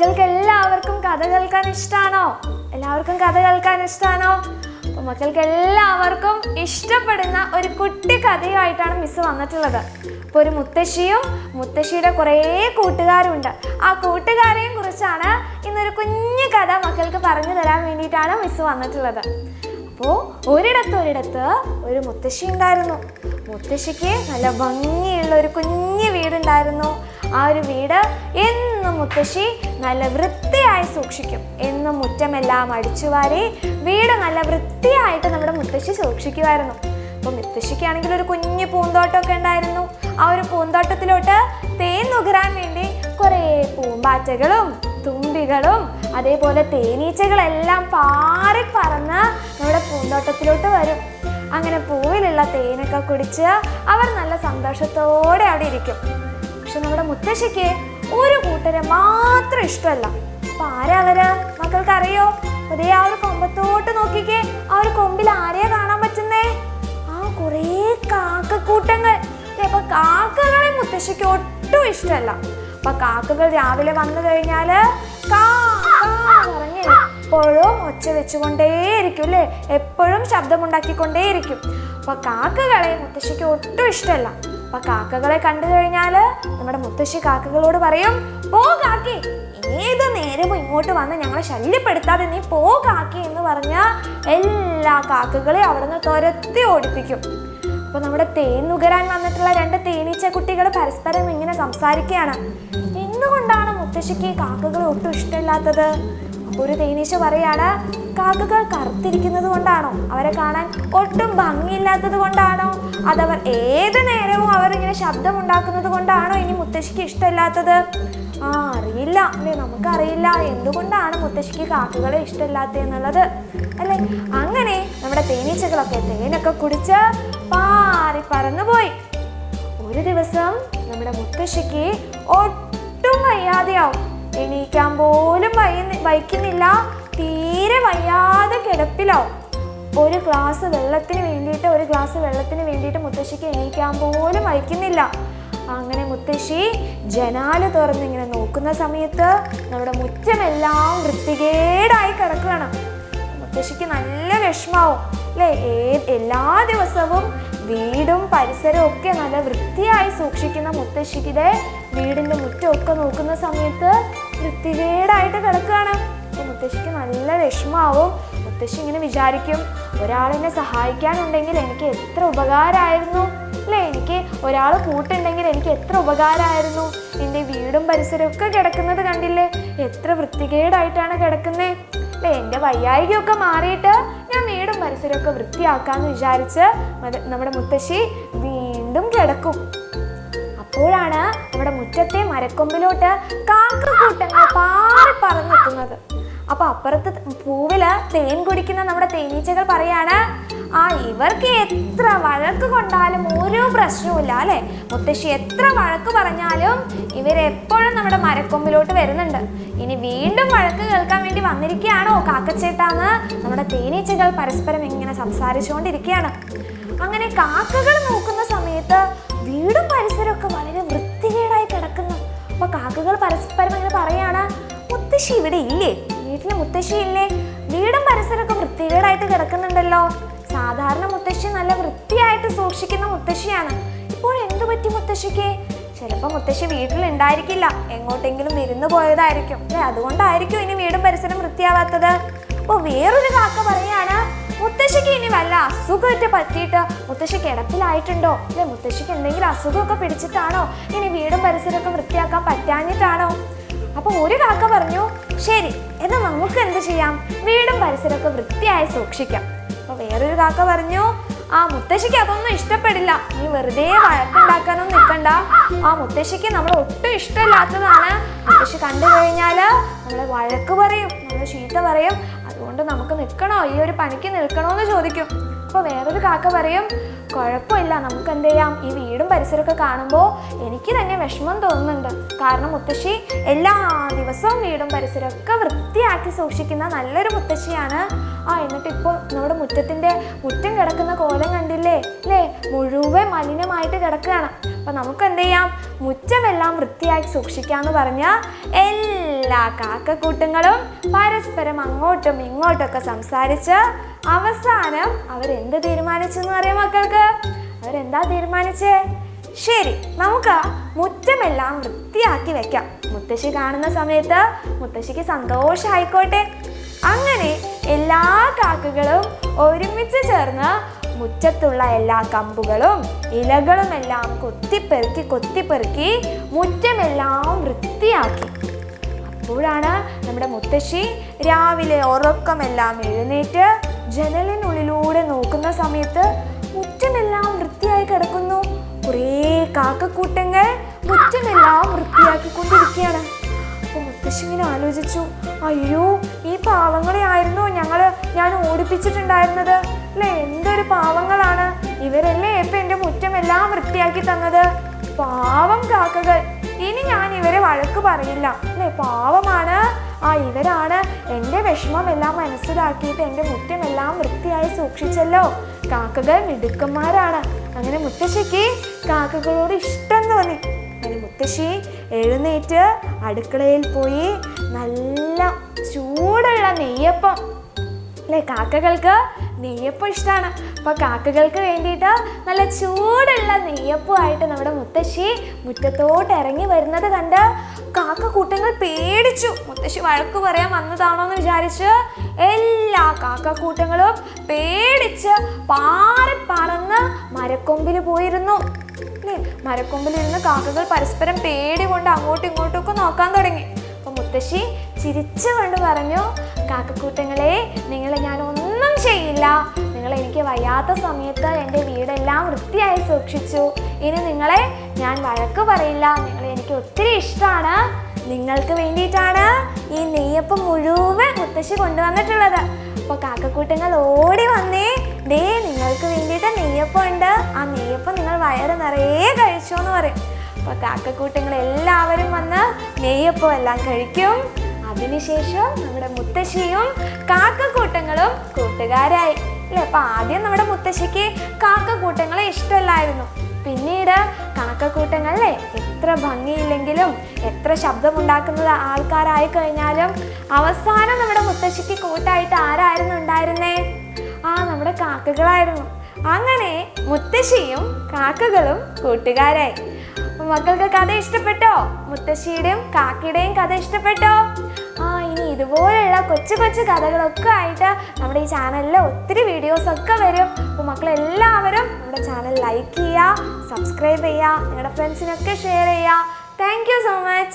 മക്കൾക്ക് എല്ലാവർക്കും കഥ കേൾക്കാൻ ഇഷ്ടമാണോ? അപ്പോൾ മക്കൾക്ക് എല്ലാവർക്കും ഇഷ്ടപ്പെടുന്ന ഒരു കുട്ടി കഥയുമായിട്ടാണ് മിസ് വന്നിട്ടുള്ളത്. അപ്പോൾ ഒരു മുത്തശ്ശിയും മുത്തശ്ശിയുടെ കുറേ കൂട്ടുകാരുണ്ട്. ആ കൂട്ടുകാരെയും കുറിച്ചാണ് ഇന്നൊരു കുഞ്ഞു കഥ മക്കൾക്ക് പറഞ്ഞു തരാൻ വേണ്ടിയിട്ടാണ് മിസ് വന്നിട്ടുള്ളത്. അപ്പോൾ ഒരിടത്ത് ഒരു മുത്തശ്ശി ഉണ്ടായിരുന്നു. മുത്തശ്ശിക്ക് നല്ല ഭംഗിയുള്ള ഒരു കുഞ്ഞു വീടുണ്ടായിരുന്നു. ആ ഒരു വീട് എന്നും മുത്തശ്ശി നല്ല വൃത്തിയായി സൂക്ഷിക്കും. എന്നും മുറ്റമെല്ലാം അടിച്ചുവാരി വീട് നല്ല വൃത്തിയായിട്ട് നമ്മുടെ മുത്തശ്ശി സൂക്ഷിക്കുമായിരുന്നു. അപ്പോൾ മുത്തശ്ശിക്കാണെങ്കിൽ ഒരു കുഞ്ഞു പൂന്തോട്ടമൊക്കെ ഉണ്ടായിരുന്നു. ആ ഒരു പൂന്തോട്ടത്തിലോട്ട് തേൻ നുകരാൻ വേണ്ടി കുറേ പൂമ്പാറ്റകളും തുമ്പികളും അതേപോലെ തേനീച്ചകളെല്ലാം പാറിപ്പറന്ന് നമ്മുടെ പൂന്തോട്ടത്തിലോട്ട് വരും. അങ്ങനെ പൂവിലുള്ള തേനൊക്കെ കുടിച്ച് അവർ നല്ല സന്തോഷത്തോടെ അവിടെ ഇരിക്കും. പക്ഷെ നമ്മുടെ മുത്തശ്ശിക്ക് ഒരു കൂട്ടരെ മാത്രം ഇഷ്ടമല്ല. അപ്പൊ ആരാ അവര്? മക്കൾക്കറിയോ? അതേ ആ ഒരു കൊമ്പത്തോട്ട് നോക്കിക്കേ. ആ ഒരു കൊമ്പിൽ ആരെയാ കാണാൻ പറ്റുന്നേ? ആ കുറേ കാക്കക്കൂട്ടങ്ങൾ. അപ്പൊ കാക്കകളെ മുത്തശ്ശിക്ക് ഒട്ടും ഇഷ്ടമല്ല. അപ്പൊ കാക്കകൾ രാവിലെ വന്നു കഴിഞ്ഞാല് പറഞ്ഞ് എപ്പോഴും ഒച്ച വെച്ചുകൊണ്ടേയിരിക്കും അല്ലേ, എപ്പോഴും ശബ്ദമുണ്ടാക്കിക്കൊണ്ടേയിരിക്കും. അപ്പൊ കാക്കകളെ മുത്തശ്ശിക്ക് ഒട്ടും ഇഷ്ടമല്ല. അപ്പൊ കാക്കകളെ കണ്ടു കഴിഞ്ഞാല് നമ്മുടെ മുത്തശ്ശി കാക്കകളോട് പറയും, പോ കാക്കി, ഏത് നേരവും ഇങ്ങോട്ട് വന്ന് ഞങ്ങളെ ശല്യപ്പെടുത്താതെ നീ പോ കാക്കി എന്ന് പറഞ്ഞ എല്ലാ കാക്കകളെയും അവിടുന്ന് തുരത്തി ഓടിപ്പിക്കും. അപ്പൊ നമ്മുടെ തേൻ നുകരാൻ വന്നിട്ടുള്ള രണ്ട് തേനീച്ച കുട്ടികൾ പരസ്പരം ഇങ്ങനെ സംസാരിക്കുകയാണ്. എന്തുകൊണ്ടാണ് മുത്തശ്ശിക്ക് കാക്കകളെ ഒട്ടും ഇഷ്ടമില്ലാത്തത്? അപ്പൊ ഒരു തേനീച്ച പറയാണ്, കാക്കകൾ കറുത്തിരിക്കുന്നത് കൊണ്ടാണോ? അവരെ കാണാൻ ഒട്ടും ഭംഗിയില്ലാത്തത് കൊണ്ടാണോ? അതവർ ഏത് നേരവും അവർ ഇങ്ങനെ ശബ്ദം ഉണ്ടാക്കുന്നത് കൊണ്ടാണോ ഇനി മുത്തശ്ശിക്ക് ഇഷ്ടമില്ലാത്തത്? അറിയില്ല അല്ലേ, നമുക്കറിയില്ല എന്തുകൊണ്ടാണ് മുത്തശ്ശിക്ക് കാക്കകളെ ഇഷ്ടമില്ലാത്തതെന്നുള്ളത് അല്ലേ. അങ്ങനെ നമ്മുടെ തേനീച്ചകളൊക്കെ തേനൊക്കെ കുടിച്ച് പാറി പറന്നുപോയി. ഒരു ദിവസം നമ്മുടെ മുത്തശ്ശിക്ക് ഒട്ടും വയ്യാതെയാവും. എണീക്കാൻ പോലും വയ്ക്കുന്നില്ല. തീരെ വയ്യാതെ കിടപ്പിലാവും. ഒരു ഗ്ലാസ് വെള്ളത്തിന് വേണ്ടിയിട്ട് മുത്തശ്ശിക്ക് എണീക്കാൻ പോലും വയ്ക്കുന്നില്ല. അങ്ങനെ മുത്തശ്ശി ജനാല തുറന്ന് ഇങ്ങനെ നോക്കുന്ന സമയത്ത് നമ്മുടെ മുറ്റമെല്ലാം വൃത്തികേടായി കിടക്കുകയാണ്. മുത്തശ്ശിക്ക് നല്ല വിഷമാവും അല്ലേ. എല്ലാ ദിവസവും വീടും പരിസരവും ഒക്കെ നല്ല വൃത്തിയായി സൂക്ഷിക്കുന്ന മുത്തശ്ശിയുടെ വീടിൻ്റെ മുറ്റമൊക്കെ നോക്കുന്ന സമയത്ത് വൃത്തികേടായിട്ട് കിടക്കുകയാണ്. അപ്പോൾ മുത്തശ്ശിക്ക് നല്ല വിഷമാവും. മുത്തശ്ശി ഇങ്ങനെ വിചാരിക്കും, ഒരാളെന്നെ സഹായിക്കാനുണ്ടെങ്കിൽ എനിക്ക് എത്ര ഉപകാരമായിരുന്നു അല്ലേ, എനിക്ക് ഒരാൾ കൂട്ടുണ്ടെങ്കിൽ എനിക്ക് എത്ര ഉപകാരമായിരുന്നു. എൻ്റെ വീടും പരിസരവും ഒക്കെ കിടക്കുന്നത് കണ്ടില്ലേ, എത്ര വൃത്തികേടായിട്ടാണ് കിടക്കുന്നത് അല്ലേ. എൻ്റെ വയ്യായികയൊക്കെ മാറിയിട്ട് ഞാൻ വീടും പരിസരമൊക്കെ വൃത്തിയാക്കാമെന്ന് വിചാരിച്ച് നമ്മുടെ മുത്തശ്ശി വീണ്ടും കിടക്കും. അപ്പോഴാണ് നമ്മുടെ മുറ്റത്തെ മരക്കൊമ്പിലോട്ട് കാക്കക്കൂട്ടങ്ങൾ പാറി പറന്നെത്തുന്നത്. അപ്പൊ അപ്പുറത്ത് പൂവില് തേൻ കുടിക്കുന്ന നമ്മുടെ തേനീച്ചകൾ പറയാണ്, ഇവർക്ക് എത്ര വഴക്ക് കൊണ്ടാലും ഒരു പ്രശ്നവുമില്ല അല്ലെ. മുത്തശ്ശി എത്ര വഴക്ക് പറഞ്ഞാലും ഇവരെപ്പോഴും നമ്മുടെ മരക്കൊമ്പിലോട്ട് വരുന്നുണ്ട്. ഇനി വീണ്ടും വഴക്ക് കേൾക്കാൻ വേണ്ടി വന്നിരിക്കുകയാണോ കാക്കച്ചേട്ടാന്ന് നമ്മുടെ തേനീച്ചകൾ പരസ്പരം ഇങ്ങനെ സംസാരിച്ചുകൊണ്ടിരിക്കുകയാണ്. അങ്ങനെ കാക്കകൾ നോക്കുന്ന സമയത്ത് വീടും പരിസരമൊക്കെ വളരെ വൃത്തികേടായി കിടക്കുന്നു. അപ്പൊ കാക്കകൾ പരസ്പരം ഇങ്ങനെ പറയാണ്, മുത്തശ്ശി ഇവിടെ ഇല്ലേ, വീട്ടിലെ മുത്തശ്ശി ഇല്ലേ, വീടും പരിസരമൊക്കെ വൃത്തികേടായിട്ട് കിടക്കുന്നുണ്ടല്ലോ. സാധാരണ മുത്തശ്ശി നല്ല വൃത്തിയായിട്ട് സൂക്ഷിക്കുന്ന മുത്തശ്ശിയാണ്. ഇപ്പോൾ എന്തു പറ്റി മുത്തശ്ശിക്ക്? ചിലപ്പോൾ മുത്തശ്ശി വീട്ടിലുണ്ടായിരിക്കില്ല, എങ്ങോട്ടെങ്കിലും വിരുന്ന് പോയതായിരിക്കും അല്ലെ, അതുകൊണ്ടായിരിക്കും ഇനി വീടും പരിസരം വൃത്തിയാവാത്തത്. അപ്പോൾ വേറൊരു കാക്ക പറയാണ്, മുത്തശ്ശിക്ക് ഇനി വല്ല അസുഖമൊക്കെ പറ്റിയിട്ട് മുത്തശ്ശി കിടപ്പിലായിട്ടുണ്ടോ അല്ലെ, മുത്തശ്ശിക്ക് എന്തെങ്കിലും അസുഖമൊക്കെ പിടിച്ചിട്ടാണോ ഇനി വീടും പരിസരമൊക്കെ വൃത്തിയാക്കാൻ പറ്റാഞ്ഞിട്ടാണോ? അപ്പൊ ഒരു കാക്ക പറഞ്ഞു, ശരി എന്നാൽ നമുക്ക് എന്ത് ചെയ്യാം, വീടും പരിസരമൊക്കെ വൃത്തിയായി സൂക്ഷിക്കാം. അപ്പൊ വേറൊരു കാക്ക പറഞ്ഞു, മുത്തശ്ശിക്ക് അതൊന്നും ഇഷ്ടപ്പെടില്ല, നീ വെറുതെ വഴക്കുണ്ടാക്കാനൊന്നും നിൽക്കണ്ട. മുത്തശ്ശിക്ക് നമ്മൾ ഒട്ടും ഇഷ്ടമില്ലാത്തതാണ്. മുത്തശ്ശി കണ്ടു കഴിഞ്ഞാല് നമ്മളെ വഴക്ക് പറയും, നമ്മൾ ചീത്ത പറയും. അതുകൊണ്ട് നമുക്ക് നിൽക്കണോ, ഈ ഒരു പണിക്ക് നിൽക്കണോ എന്ന് ചോദിക്കും. അപ്പോൾ വേറൊരു കാക്ക പറയും, കുഴപ്പമില്ല, നമുക്ക് എന്ത് ചെയ്യാം, ഈ വീടും പരിസരമൊക്കെ കാണുമ്പോൾ എനിക്ക് തന്നെ വിഷമം തോന്നുന്നുണ്ട്. കാരണം മുത്തശ്ശി എല്ലാ ദിവസവും വീടും പരിസരമൊക്കെ വൃത്തിയാക്കി സൂക്ഷിക്കുന്ന നല്ലൊരു മുത്തശ്ശിയാണ്. എന്നിട്ട് ഇപ്പോൾ നമ്മുടെ മുറ്റം കിടക്കുന്ന കോലം കണ്ടില്ലേ അല്ലേ, മുഴുവൻ മലിനമായിട്ട് കിടക്കുകയാണ്. അപ്പം നമുക്ക് എന്ത് ചെയ്യാം? മുറ്റമെല്ലാം വൃത്തിയാക്കി സൂക്ഷിക്കാമെന്ന് പറഞ്ഞ് എല്ലാ കാക്കക്കൂട്ടങ്ങളും പരസ്പരം അങ്ങോട്ടും ഇങ്ങോട്ടൊക്കെ സംസാരിച്ച് അവസാനം അവരെന്ത് തീരുമാനിച്ചെന്ന് അറിയാം മക്കൾക്ക്? അവരെന്താ തീരുമാനിച്ചേ? ശരി, നമുക്ക് മുറ്റമെല്ലാം വൃത്തിയാക്കി വെക്കാം. മുത്തശ്ശി കാണുന്ന സമയത്ത് മുത്തശ്ശിക്ക് സന്തോഷമായിക്കോട്ടെ. അങ്ങനെ എല്ലാ കാക്കകളും ഒരുമിച്ച് ചേർന്ന് മുറ്റത്തുള്ള എല്ലാ കമ്പുകളും ഇലകളും എല്ലാം കൊത്തിപ്പെറുക്കി മുറ്റമെല്ലാം വൃത്തിയാക്കി. അപ്പോഴാണ് നമ്മുടെ മുത്തശ്ശി രാവിലെ ഉറക്കമെല്ലാം എഴുന്നേറ്റ് ജനലിനുള്ളിലൂടെ നോക്കുന്ന സമയത്ത് മുറ്റമെല്ലാം വൃത്തിയായി കിടക്കുന്നു. കുറേ കാക്കക്കൂട്ടങ്ങൾ മുറ്റമെല്ലാം വൃത്തിയാക്കിക്കൊണ്ടിരിക്കുകയാണ്. അപ്പോൾ മുത്തശ്ശി ഇങ്ങനെ ആലോചിച്ചു, അയ്യോ, ഈ പാവങ്ങളെ ആയിരുന്നു ഞാൻ ഓടിപ്പിച്ചിട്ടുണ്ടായിരുന്നത് അല്ലേ? എന്തൊരു പാവങ്ങളാണ് ഇവരല്ലേ ഇപ്പം എൻ്റെ മുറ്റമെല്ലാം വൃത്തിയാക്കി തന്നത്. പാവം കാക്കകൾ. ഇനി ഞാൻ ഇവരെ വഴക്ക് പറയില്ല അല്ലേ? പാവമാണ്. ഇവരാണ് എൻ്റെ വിഷമമെല്ലാം മനസ്സിലാക്കിയിട്ട് എൻ്റെ മുറ്റമെല്ലാം വൃത്തിയായി സൂക്ഷിച്ചല്ലോ. കാക്കകൾ മിടുക്കന്മാരാണ്. അങ്ങനെ മുത്തശ്ശിക്ക് കാക്കകളോട് ഇഷ്ടം തോന്നി. അങ്ങനെ മുത്തശ്ശി എഴുന്നേറ്റ് അടുക്കളയിൽ പോയി നല്ല ചൂടുള്ള നെയ്യപ്പം അല്ലേ? കാക്കകൾക്ക് നെയ്യപ്പം ഇഷ്ടമാണ്. അപ്പോൾ കാക്കകൾക്ക് വേണ്ടിയിട്ട് നല്ല ചൂടുള്ള നെയ്യപ്പമായിട്ട് നമ്മുടെ മുത്തശ്ശി മുറ്റത്തോട്ട് ഇറങ്ങി വരുന്നത് കണ്ട് കാക്കക്കൂട്ടങ്ങൾ പേടിച്ചു. മുത്തശ്ശി വഴക്ക് പറയാൻ വന്നതാണോ എന്ന് വിചാരിച്ച് എല്ലാ കാക്കക്കൂട്ടങ്ങളും പേടിച്ച് പറന്ന് മരക്കൊമ്പിൽ പോയിരുന്നു അല്ലേ? മരക്കൊമ്പിലിരുന്ന് കാക്കകൾ പരസ്പരം പേടി കൊണ്ട് അങ്ങോട്ടും ഇങ്ങോട്ടും ഒക്കെ നോക്കാൻ തുടങ്ങി. അപ്പോൾ മുത്തശ്ശി ചിരിച്ചുകൊണ്ട് പറഞ്ഞു, കാക്കക്കൂട്ടങ്ങളെ, നിങ്ങളെ ഞാൻ ഒന്നും ചെയ്യില്ല. നിങ്ങൾ എനിക്ക് വയ്യാത്ത സമയത്ത് എൻ്റെ വീടെല്ലാം വൃത്തിയായി സൂക്ഷിച്ചു. ഇനി നിങ്ങളെ ഞാൻ വഴക്ക് പറയില്ല. നിങ്ങളെ എനിക്ക് ഒത്തിരി ഇഷ്ടമാണ്. നിങ്ങൾക്ക് വേണ്ടിയിട്ടാണ് ഈ നെയ്യപ്പം മുഴുവൻ മുത്തശ്ശി കൊണ്ടുവന്നിട്ടുള്ളത്. അപ്പോൾ കാക്കക്കൂട്ടങ്ങൾ ഓടി വന്നേ, ദേ നിങ്ങൾക്ക് വേണ്ടിയിട്ട് നെയ്യപ്പം ഉണ്ട്. ആ നെയ്യപ്പം നിങ്ങൾ വയറ് നിറയെ കഴിച്ചോ എന്ന് പറയും. അപ്പോൾ കാക്കക്കൂട്ടങ്ങൾ എല്ലാവരും വന്ന് നെയ്യപ്പം എല്ലാം കഴിക്കും. അതിനുശേഷം നമ്മുടെ മുത്തശ്ശിയും കാക്കക്കൂട്ടങ്ങളും കൂട്ടുകാരായി അല്ലേ? അപ്പം ആദ്യം നമ്മുടെ മുത്തശ്ശിക്ക് കാക്കക്കൂട്ടങ്ങളെ ഇഷ്ടമല്ലായിരുന്നു. പിന്നീട് കാക്കക്കൂട്ടങ്ങളല്ലേ എത്ര ഭംഗിയില്ലെങ്കിലും എത്ര ശബ്ദമുണ്ടാക്കുന്നത് ആൾക്കാരായി കഴിഞ്ഞാലും അവസാനം നമ്മുടെ മുത്തശ്ശിക്ക് കൂട്ടായിട്ട് ആരായിരുന്നു ഉണ്ടായിരുന്നേ? നമ്മുടെ കാക്കകളായിരുന്നു. അങ്ങനെ മുത്തശ്ശിയും കാക്കകളും കൂട്ടുകാരായി. മക്കൾക്ക് കഥ ഇഷ്ടപ്പെട്ടോ? മുത്തശ്ശിയുടെയും കാക്കയുടെയും കഥ ഇഷ്ടപ്പെട്ടോ? ഇനി ഇതുപോലുള്ള കൊച്ചു കൊച്ചു കഥകളൊക്കെ ആയിട്ട് നമ്മുടെ ഈ ചാനലിൽ ഒത്തിരി വീഡിയോസൊക്കെ വരും. അപ്പോൾ മക്കളെല്ലാവരും നമ്മുടെ ചാനൽ ലൈക്ക് ചെയ്യുക, സബ്സ്ക്രൈബ് ചെയ്യുക, നിങ്ങളുടെ ഫ്രണ്ട്സിനൊക്കെ ഷെയർ ചെയ്യുക. Thank you so much.